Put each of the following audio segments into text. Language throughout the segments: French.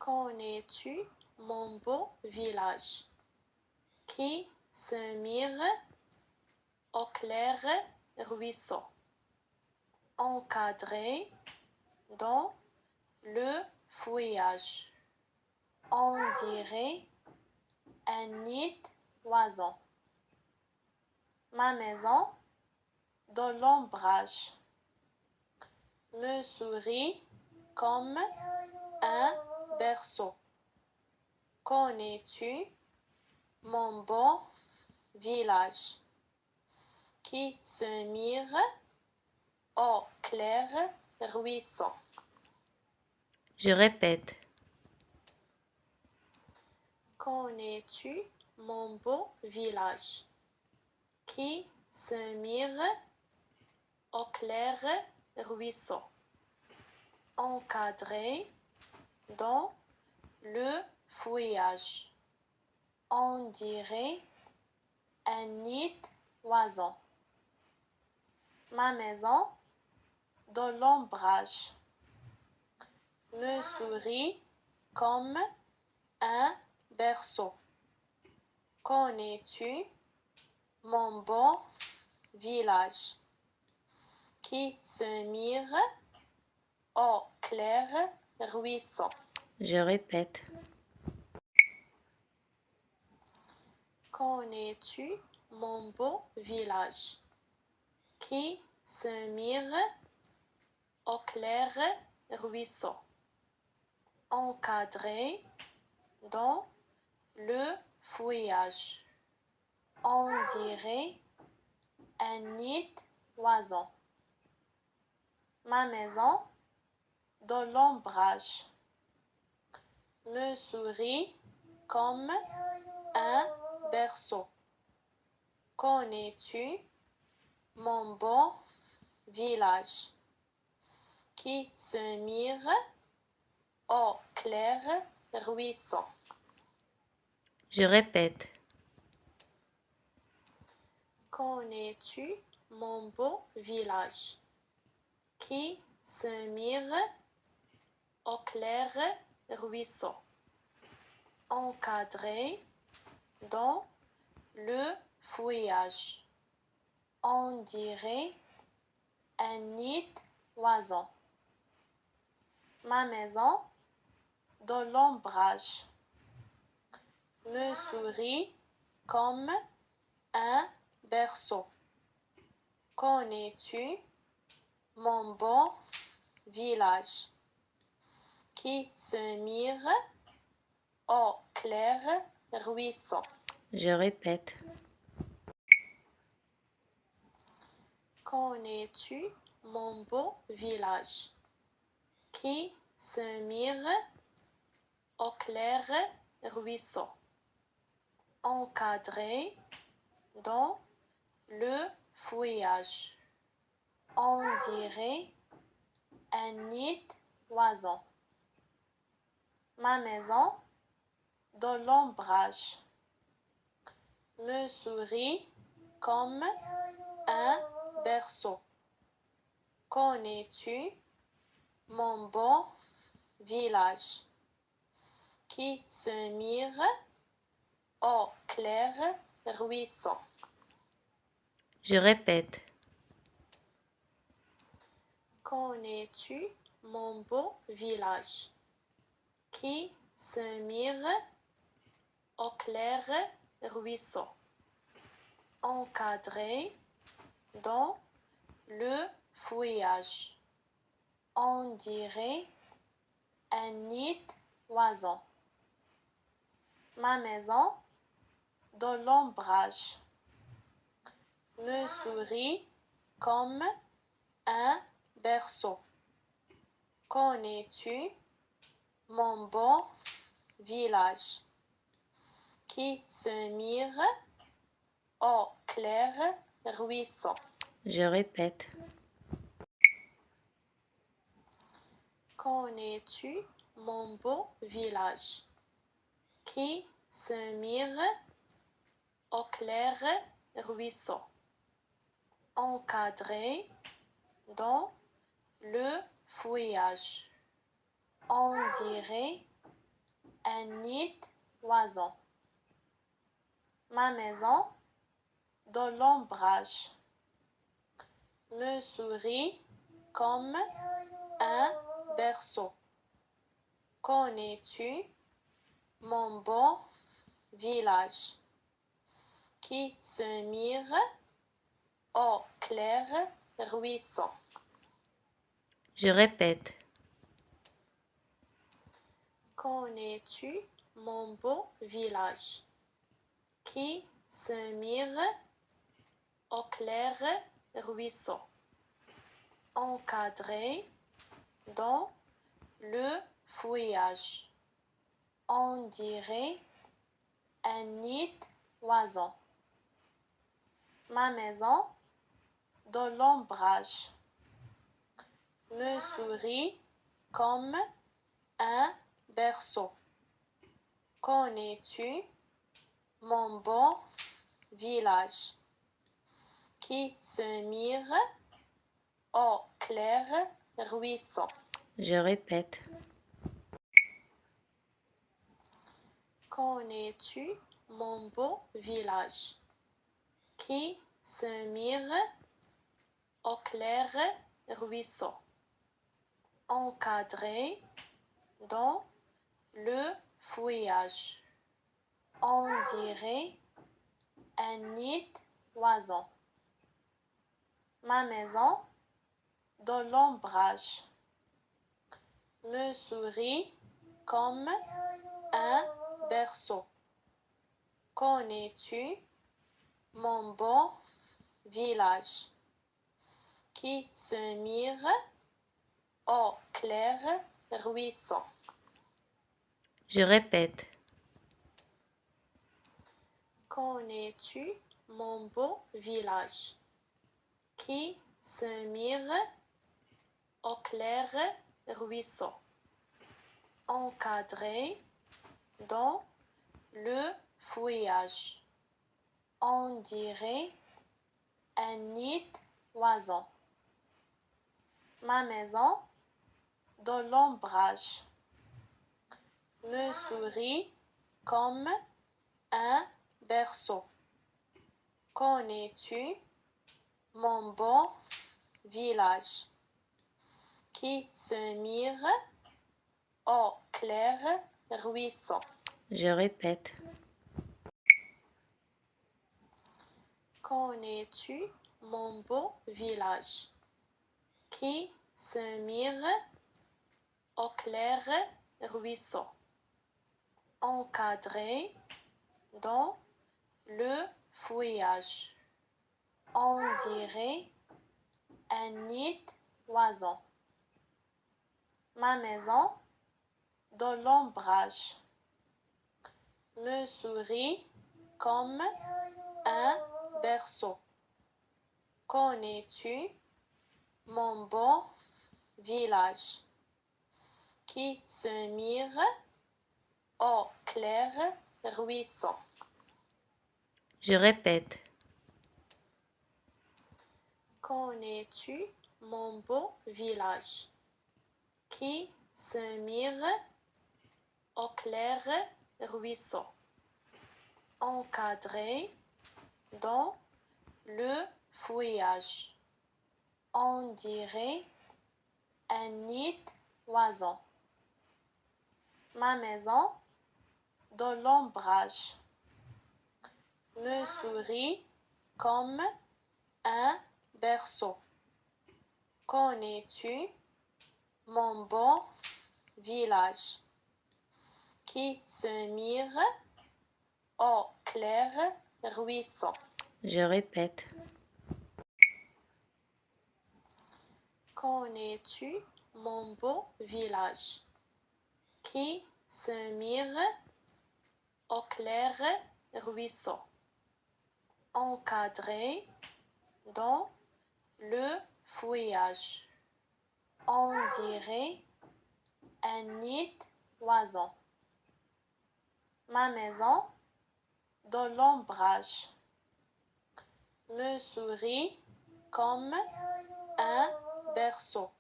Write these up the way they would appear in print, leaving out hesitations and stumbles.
Connais-tu mon beau village qui se mire au clair ruisseau, encadré dans le feuillage? On dirait un nid d'oiseau. Ma maison dans l'ombrage me sourit comme un berceau. Connais-tu mon beau village qui se mire au clair ruisseau? Je répète. Connais-tu mon beau village qui se mire au clair ruisseau, encadré dans le feuillage? On dirait un nid d'oiseau. Ma maison dans l'ombrage me sourit comme un berceau. Connais-tu mon beau village qui se mire au clair ruisseau? Je répète. Connais-tu mon beau village qui se mire au clair ruisseau, encadré dans le feuillage? On dirait un nid d'oiseau. Ma maison dans l'ombrage me sourit comme un berceau. Connais-tu mon beau village qui se mire au clair ruisseau? Je répète. Connais-tu mon beau village qui se mire au clair ruisseau, encadré dans le feuillage? On dirait un nid d'oiseau. Ma maison dans l'ombrage me sourit comme un berceau. Connais-tu mon beau village qui se mire au clair ruisseau? Je répète. Connais-tu mon beau village qui se mire au clair ruisseau, encadré dans le feuillage? On dirait un nid d'oiseau. Ma maison dans l'ombrage me sourit comme un berceau. Connais-tu mon beau village qui se mire au clair ruisseau? Je répète. Connais-tu mon beau village qui se mire au clair ruisseau, encadré dans le feuillage? On dirait un nid d'oiseau. Ma maison dans l'ombrage me sourit comme un berceau. Connais-tu mon beau village qui se mire au clair ruisseau? Je répète. Connais-tu mon beau village qui se mire au clair ruisseau, encadré dans le feuillage? On dirait un nid d'oiseau. Ma maison dans l'ombrage me sourit comme un berceau. Connais-tu mon beau village qui se mire au clair ruisseau? Je répète. Connais-tu mon beau village qui se mire au clair ruisseau, encadré dans le feuillage? On dirait un nid d'oiseau. Ma maison dans l'ombrage me sourit comme un berceau. Connais-tu mon beau village qui se mire au clair ruisseau? Je répète. Connais-tu mon beau village qui se mire au clair ruisseau, encadré dans le feuillage? On dirait un nid d'oiseau. Ma maison dans l'ombrage me sourit comme un berceau. Connais-tu mon beau village qui se mire au clair ruisseau? Je répète. Connais-tu mon beau village qui se mire au clair ruisseau, encadré dans le feuillage? On dirait un nid d'oiseau. Ma maison dans l'ombrage me sourit comme un berceau. Connais-tu mon beau village qui se mire au clair ruisseau? Je répète. Connais-tu mon beau village qui se mire au clair ruisseau, encadré dans le feuillage? On dirait un nid d'oiseau. Ma maison dans l'ombrage me sourit comme un berceau. Connais-tu mon beau village qui se mire au clair ruisseau? Je répète. Connais-tu mon beau village qui se mire au clair ruisseau, encadré dans le feuillage? On dirait un nid d'oiseau. Ma maison dans l'ombrage me sourit comme un berceau. Connais-tu mon beau village qui se mire au clair ruisseau? Je répète. Connais-tu mon beau village qui se mire au clair ruisseau, encadré dans le feuillage? On dirait un nid d'oiseau. Ma maison dans l'ombrage me sourit comme un berceau.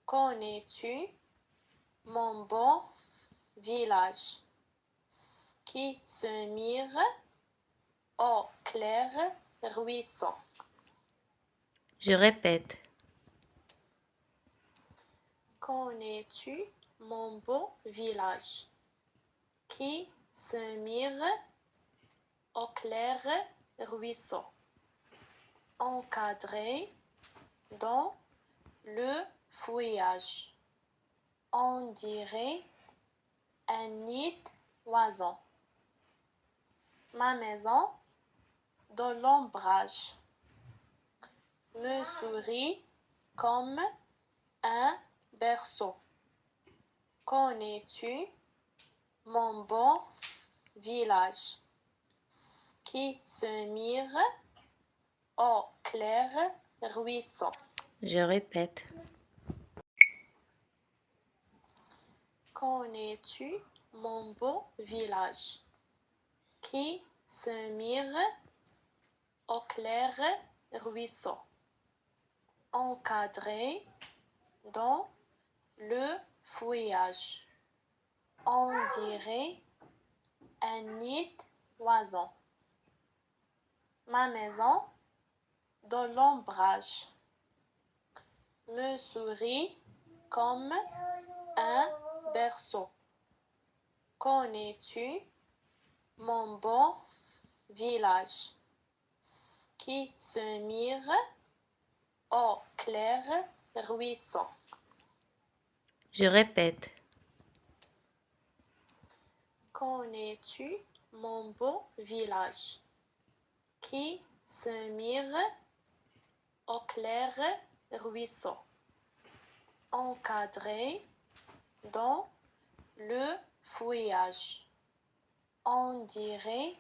Connais-tu mon beau village qui se mire au clair ruisseau. Je répète. Connais-tu mon beau village qui se mire au clair ruisseau, encadré dans le feuillage? On dirait un nid d'oiseau. Ma maison dans l'ombrage me sourit comme un berceau. Connais-tu mon beau village qui se mire au clair ruisseau? Je répète. Connais-tu mon beau village qui se mire au clair ruisseau, encadré dans le feuillage? On dirait un nid d'oiseau. Ma maison dans l'ombrage me sourit comme un berceau. Connais-tu mon beau village qui se mire au clair ruisseau? Je répète. Connais-tu mon beau village qui se mire au clair ruisseau, encadré dans le feuillage? On dirait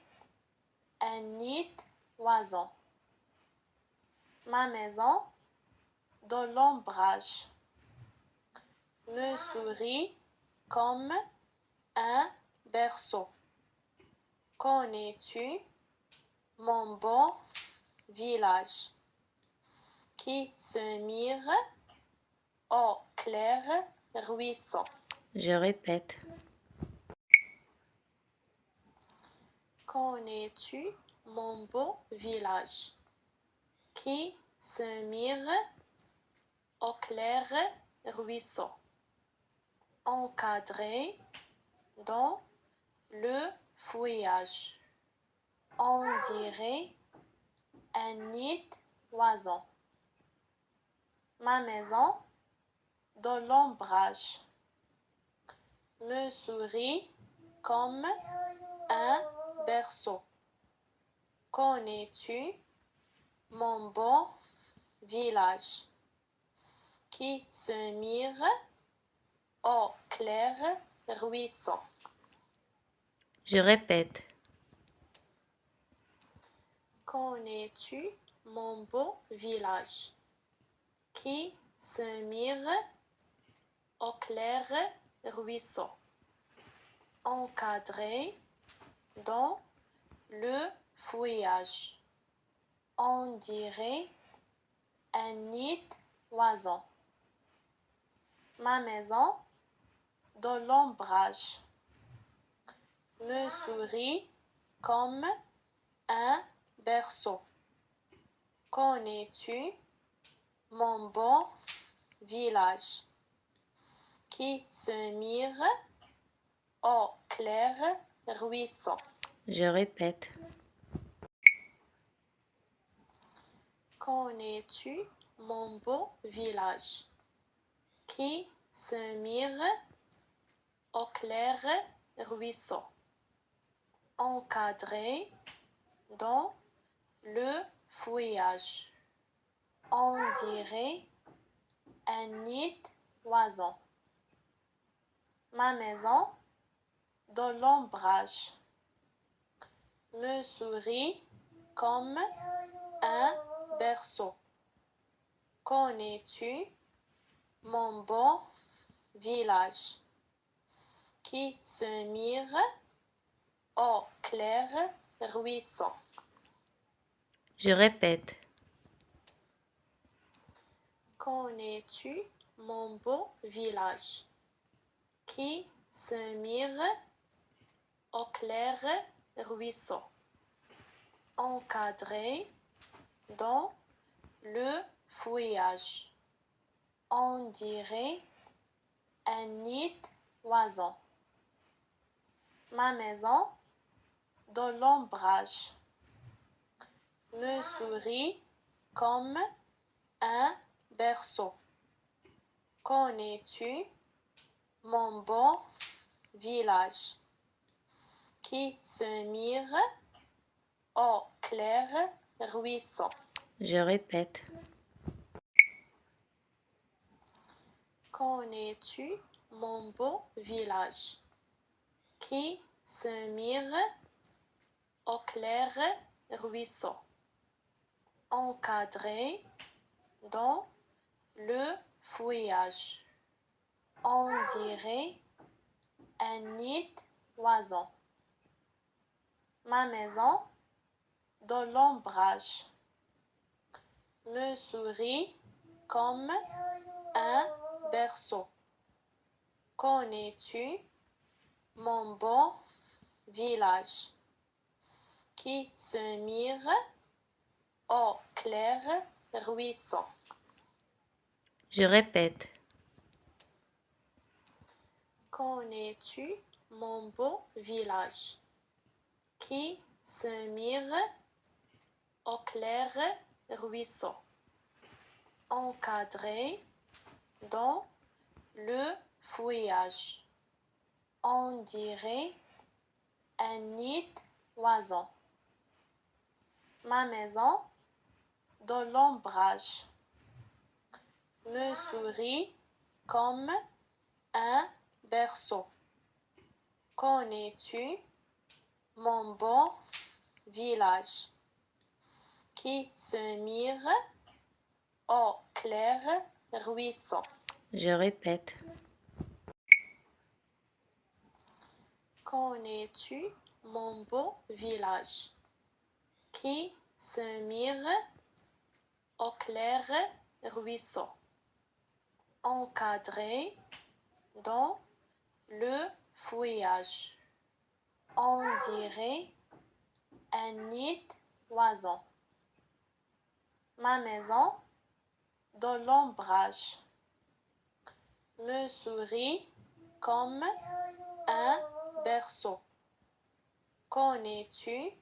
un nid d'oiseau. Ma maison dans l'ombrage me sourit comme un berceau. Connais-tu mon beau village qui se mire au clair ruisseau? Je répète. Connais-tu mon beau village qui se mire au clair ruisseau, encadré dans le feuillage? On dirait un nid d'oiseau. Ma maison dans l'ombrage me sourit comme un berceau. Connais-tu mon beau village qui se mire au clair ruisseau? Je répète. Connais-tu mon beau village qui se mire au clair ruisseau, encadré dans le feuillage? On dirait un nid d'oiseau. Ma maison dans l'ombrage me sourit comme un berceau. Connais-tu mon beau village qui se mire au clair ruisseau? Je répète. Connais-tu mon beau village qui se mire au clair ruisseau, encadré dans le feuillage? On dirait un nid d'oiseau. Ma maison dans l'ombrage me sourit comme un berceau. Connais-tu mon beau village qui se mire au clair ruisseau? Je répète. Connais-tu mon beau village qui se mire au clair ruisseau. Encadré dans le feuillage. On dirait un nid d'oiseau. Ma maison dans l'ombrage me sourit comme un berceau. Connais-tu mon beau village qui se mire au clair ruisseau? Je répète. Connais-tu mon beau village qui se mire au clair ruisseau, encadré dans le feuillage? On dirait un nid d'oiseau. Ma maison dans l'ombrage me sourit comme un berceau. Connais-tu mon beau village qui se mire au clair ruisseau? Je répète. Connais-tu mon beau village qui se mire au clair ruisseau, encadré dans le feuillage? On dirait un nid d'oiseau. Ma maison dans l'ombrage me sourit comme un berceau. Connais-tu mon beau village qui se mire au clair ruisseau? Je répète. Connais-tu mon beau village qui se mire au clair ruisseau, encadré dans le feuillage? On dirait un nid d'oiseau. Ma maison dans l'ombrage me sourit comme un berceau. Connais-tu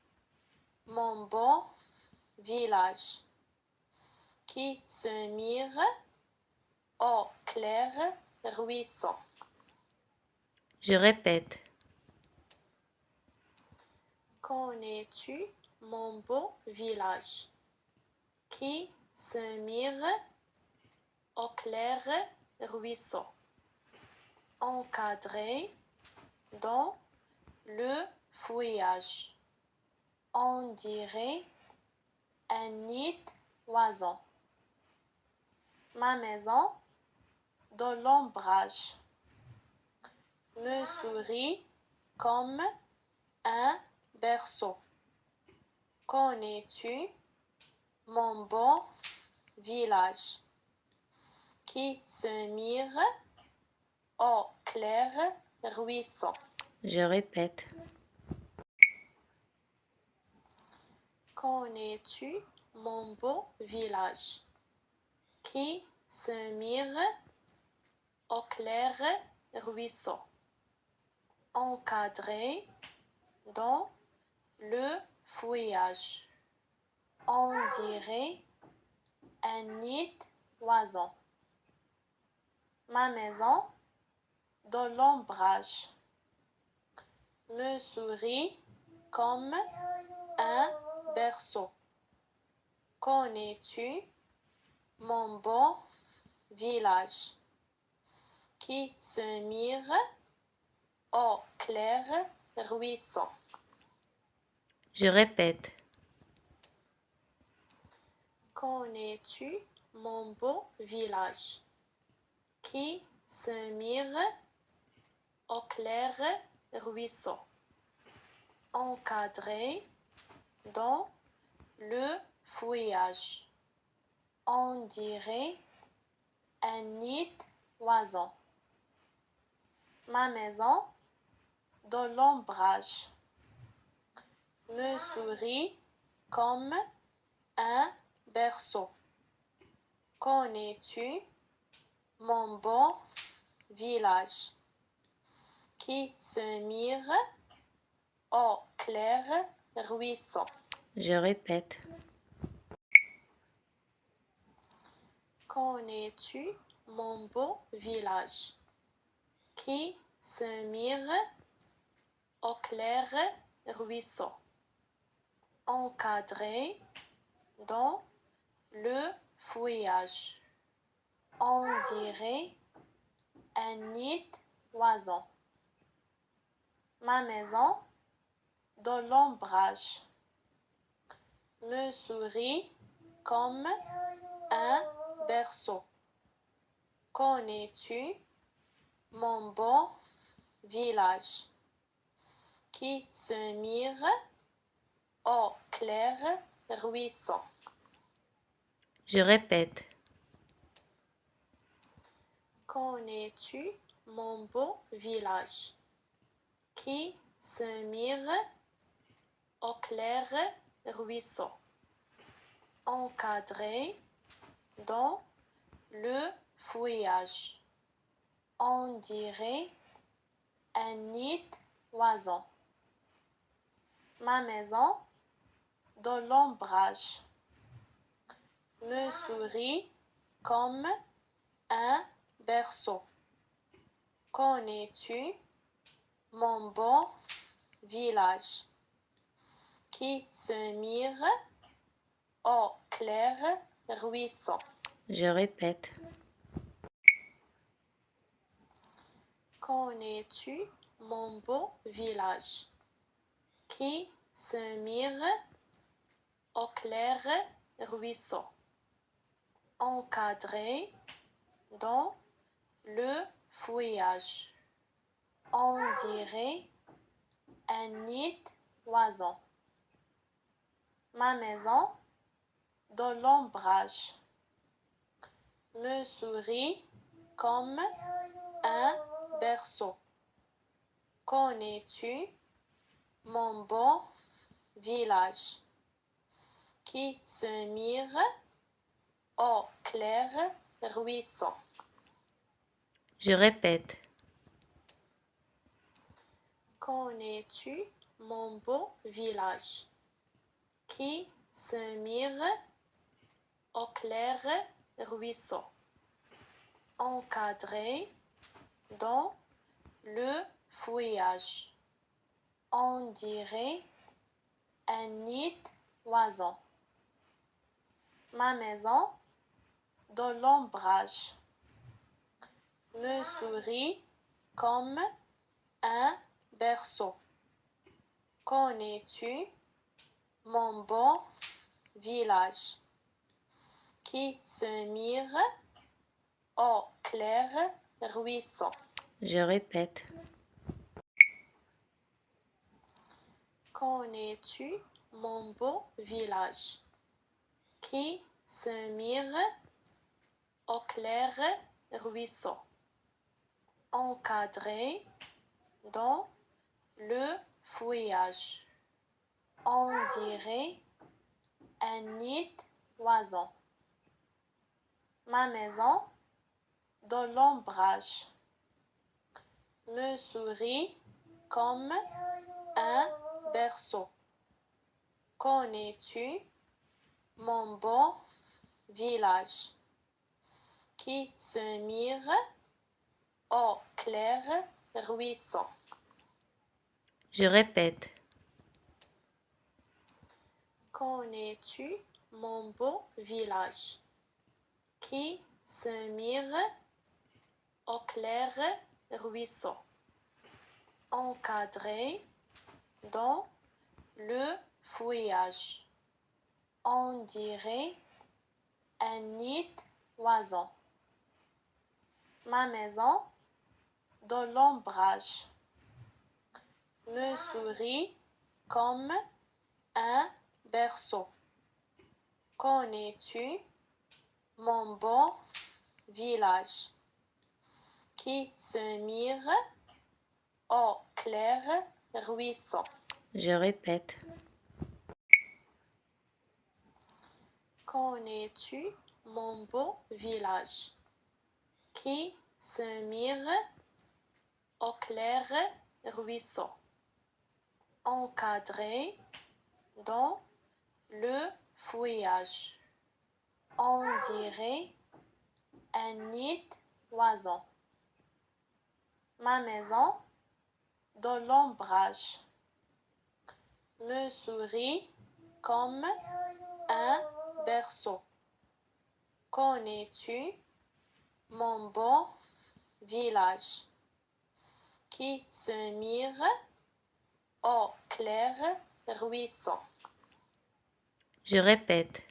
mon beau village qui se mire au clair ruisseau? Je répète. Connais-tu mon beau village qui se mire au clair ruisseau, encadré dans le feuillage? On dirait un nid d'oiseau. Ma maison dans l'ombrage me sourit comme un berceau. Connais-tu mon beau village qui se mire au clair ruisseau? Je répète. Connais-tu mon beau village qui se mire au clair ruisseau, encadré dans le feuillage? On dirait un nid d'oiseau. Ma maison dans l'ombrage me sourit comme un berceau. Connais-tu mon beau village qui se mire au clair ruisseau? Je répète. Connais-tu mon beau village qui se mire au clair ruisseau, encadré dans le feuillage? On dirait un nid d'oiseau. Ma Ma maison dans l'ombrage me sourit comme un berceau. Connais-tu mon beau village qui se mire au clair ruisseau? Je répète. Connais-tu mon beau village qui se mire au clair ruisseau, encadré dans le feuillage? On dirait un nid d'oiseau. Ma maison dans l'ombrage me sourit comme un berceau. Connais-tu mon beau village qui se mire au clair ruisseau? Je répète. Connais-tu mon beau village qui se mire au clair ruisseau, encadré dans le feuillage? On dirait un nid d'oiseau. Ma maison dans l'ombrage me sourit comme un berceau. Connais-tu mon beau village qui se mire au clair ruisseau? Je répète. Connais-tu mon beau village qui se mire au clair ruisseau, encadré dans le feuillage? On dirait un nid d'oiseau. Ma maison dans l'ombrage me sourit comme un berceau. Connais-tu mon beau village qui se mire au clair ruisseau? Je répète. Connais-tu mon beau village qui se mire au clair ruisseau, encadré dans le feuillage? On dirait un nid d'oiseau. Ma maison dans l'ombrage me sourit comme un berceau. Connais-tu mon beau village qui se mire au clair ruisseau? Je répète. Connais-tu mon beau village qui se mire au clair ruisseau, encadré dans le feuillage? On dirait un nid d'oiseau. Ma maison dans l'ombrage me sourit comme un berceau. Connais-tu mon beau village qui se mire au clair ruisseau? Je répète. Connais-tu mon beau village qui se mire au clair ruisseau, encadré dans le feuillage? On dirait un nid d'oiseau. Ma maison dans l'ombrage me sourit comme un berceau. Connais-tu mon beau village qui se mire au clair ruisseau. Je répète. Connais-tu mon beau village qui se mire au clair ruisseau, encadré dans le feuillage? On dirait un nid d'oiseau. Ma maison dans l'ombrage me sourit comme un berceau. Connais-tu mon beau village qui se mire au clair ruisseau? Je répète.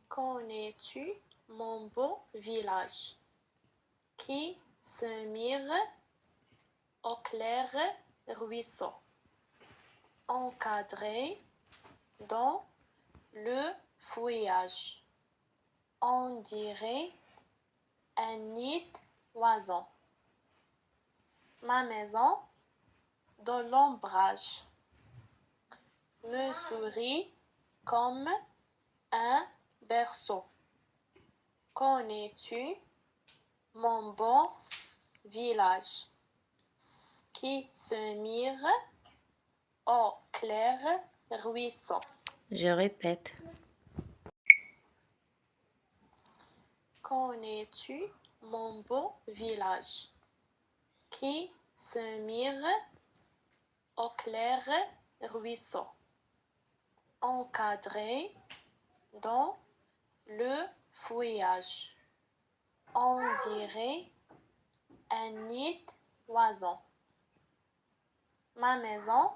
Connais-tu mon beau village qui se mire au clair ruisseau, encadré dans le feuillage? On dirait un nid d'oiseau. Ma maison dans l'ombrage me sourit comme un berceau. Connais-tu mon beau village qui se mire au clair ruisseau? Je répète. Connais-tu mon beau village qui se mire au clair ruisseau, encadré dans le feuillage? On dirait un nid d'oiseau. Ma maison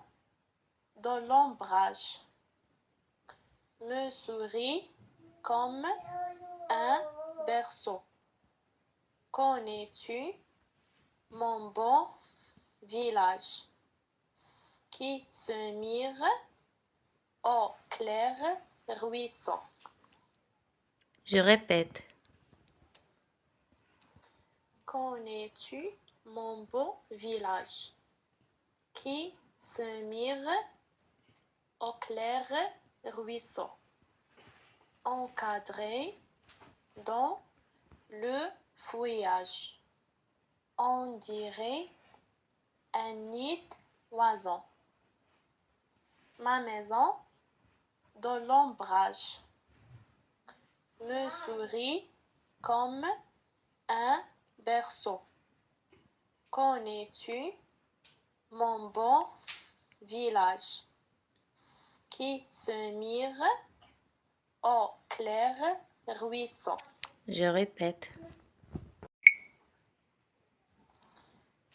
dans l'ombrage me sourit comme un berceau. Connais-tu mon beau village qui se mire au clair ruisseau? Je répète. Connais-tu mon beau village qui se mire au clair ruisseau, encadré dans le feuillage? On dirait un nid d'oiseau. Ma maison dans l'ombrage me sourit comme un berceau. Connais-tu mon beau village qui se mire au clair ruisseau? Je répète.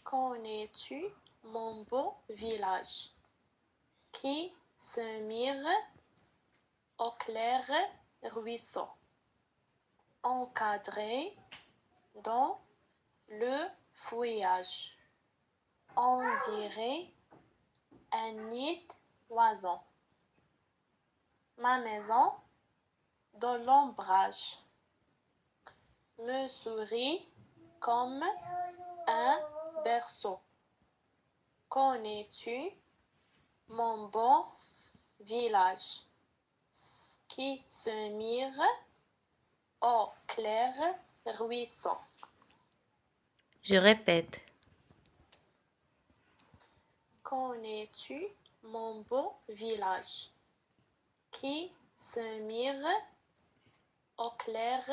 Connais-tu mon beau village qui se mire au clair ruisseau, encadré dans le feuillage? On dirait un nid d'oiseau. Ma maison dans l'ombrage me sourit comme un berceau. Connais-tu mon beau village qui se mire au clair ruisseau? Je répète. Connais-tu mon beau village qui se mire au clair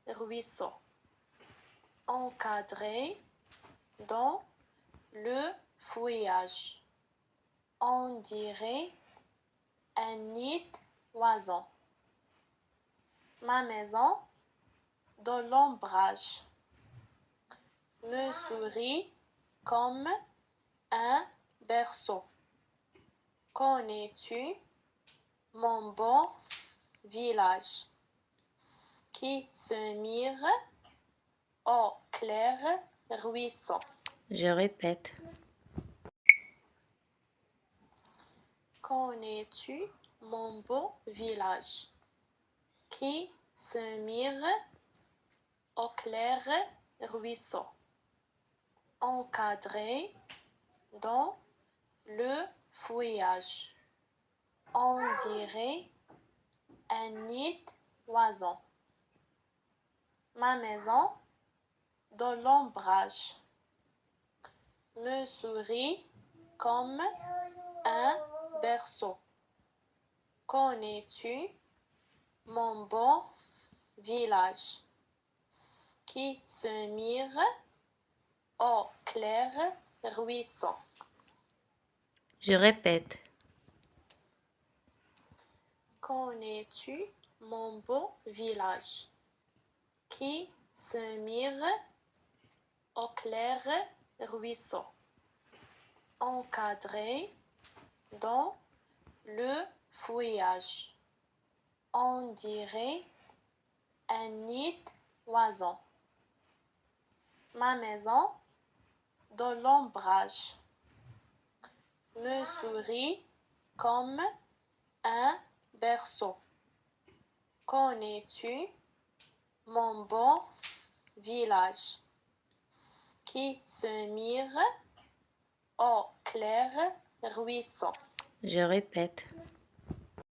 ruisseau, encadré dans le feuillage? On dirait un nid d'oiseau. Ma maison dans l'ombrage me sourit comme un berceau. Connais-tu mon beau village qui se mire au clair ruisseau? Je répète. Connais-tu mon beau village qui se mire au clair ruisseau, encadré dans le feuillage. On dirait un nid d'oiseau. Ma maison dans l'ombrage me sourit comme un berceau. Connais-tu mon beau village qui se mire au clair ruisseau? Je répète. Connais-tu mon beau village qui se mire au clair ruisseau, encadré dans le feuillage? On dirait un nid d'oiseau. Ma maison dans l'ombrage me sourit comme un berceau. Connais-tu mon beau village qui se mire au clair ruisseau? Je répète.